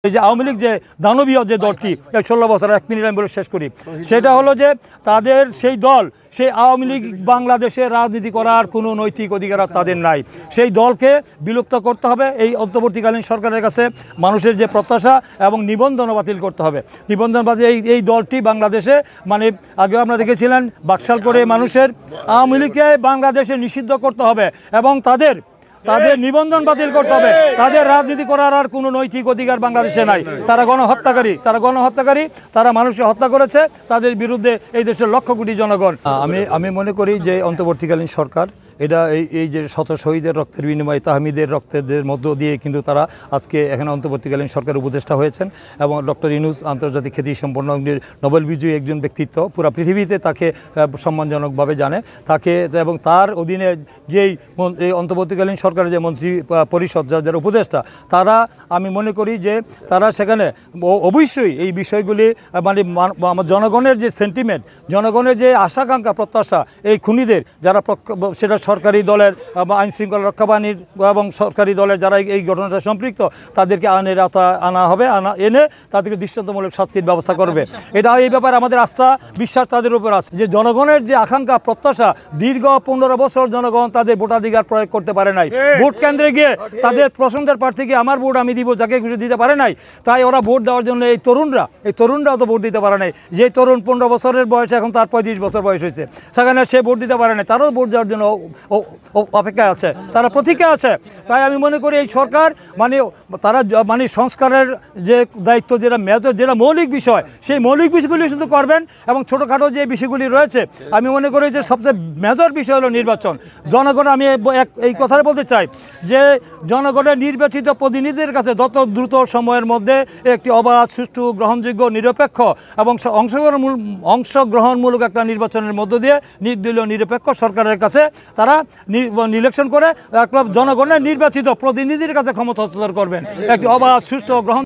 এই যে আওয়ামী লীগ যে দানবীয় যে দলটি 16 বছর 1 মিনিট আমি বলে শেষ করি, সেটা হলো যে তাদের সেই দল, সেই আওয়ামী লীগ বাংলাদেশে রাজনীতি করার কোনো নৈতিক অধিকার তাদের নাই। সেই দলকে বিলুপ্ত করতে হবে। এই অন্তর্বর্তীকালীন সরকারের কাছে মানুষের যে প্রত্যাশা এবং নিবন্ধন বাতিল করতে হবে। নিবন্ধন বাতিল এই দলটি বাংলাদেশে মানে আগে আমরা দেখেছিলেন বাকশাল করে মানুষের আওয়ামী লীগকে বাংলাদেশে নিষিদ্ধ করতে হবে এবং তাদের নিবন্ধন বাতিল করতে হবে। তাদের রাজনীতি করার আর কোনো নৈতিক অধিকার বাংলাদেশে নাই। তারা গণহত্যাকারী, তারা মানুষকে হত্যা করেছে। তাদের বিরুদ্ধে এই দেশের লক্ষ কোটি জনগণ। আমি মনে করি যে অন্তর্বর্তীকালীন সরকার এটা এই যে শত শহীদের রক্তের বিনিময়ে তাহমিদের রক্তের মধ্য দিয়ে কিন্তু তারা আজকে এখানে অন্তর্বর্তীকালীন সরকার উপদেষ্টা হয়েছেন এবং ডক্টর ইউনূস আন্তর্জাতিক খ্যাতিসম্পন্ন নোবেল বিজয়ী একজন ব্যক্তিত্ব, পুরো পৃথিবীতে তাকে সম্মানজনকভাবে জানে তাকে, এবং তার অধীনে যেই অন্তর্বর্তীকালীন সরকারের যে মন্ত্রী পরিষদ যারা উপদেষ্টা, তারা আমি মনে করি যে তারা সেখানে অবশ্যই এই বিষয়গুলি মানে আমার জনগণের যে সেন্টিমেন্ট, জনগণের যে আশাকাঙ্ক্ষা প্রত্যাশা, এই খুনিদের যারা সেটা সরকারি দলের আইনশৃঙ্খলা রক্ষা বাহিনীর এবং সরকারি দলের যারা এই ঘটনাটা সম্পৃক্ত, তাদেরকে আইনের আওতায় আনা হবে, এনে তাদেরকে দৃষ্টান্তমূলক শাস্তির ব্যবস্থা করবে। এটা এই ব্যাপারে আমাদের আস্থা বিশ্বাস তাদের উপর আছে যে জনগণের যে আকাঙ্ক্ষা প্রত্যাশা, দীর্ঘ 15 বছর জনগণ তাদের ভোটাধিকার প্রয়োগ করতে পারে নাই। ভোট কেন্দ্রে গিয়ে তাদের পছন্দের প্রার্থীকে আমার ভোট আমি দিব যাকে খুশি দিতে পারে নাই। তাই ওরা ভোট দেওয়ার জন্য এই তরুণরাও তো ভোট দিতে পারে নাই। যে তরুণ 15 বছরের বয়সে এখন তার 35 বছর বয়স হয়েছে, সেখানে সে ভোট দিতে পারে নাই। তারাও ভোট দেওয়ার জন্য অপেক্ষায় আছে, তারা প্রতীক্ষায় আছে। তাই আমি মনে করি এই সরকার তারা সংস্কারের যে দায়িত্ব, যেটা মৌলিক বিষয়, সেই মৌলিক বিষয়গুলি শুধু করবেন এবং ছোটোখাটো যে বিষয়গুলি রয়েছে, আমি মনে করি যে সবচেয়ে মেজর বিষয় হলো নির্বাচন। জনগণ, আমি এই কথাটা বলতে চাই যে জনগণের নির্বাচিত প্রতিনিধিদের কাছে যত দ্রুত সময়ের মধ্যে একটি অবাধ, সুষ্ঠু, গ্রহণযোগ্য, নিরপেক্ষ এবং অংশগ্রহণমূলক একটা নির্বাচনের মধ্য দিয়ে নির্দলীয় নিরপেক্ষ সরকারের কাছে তারা ইলেকশন করে জনগণের নির্বাচিত প্রতিনিধির কাছে ক্ষমতা হস্তান্তর করবেন। একটি অবাধ, সুষ্ঠু, গ্রহণ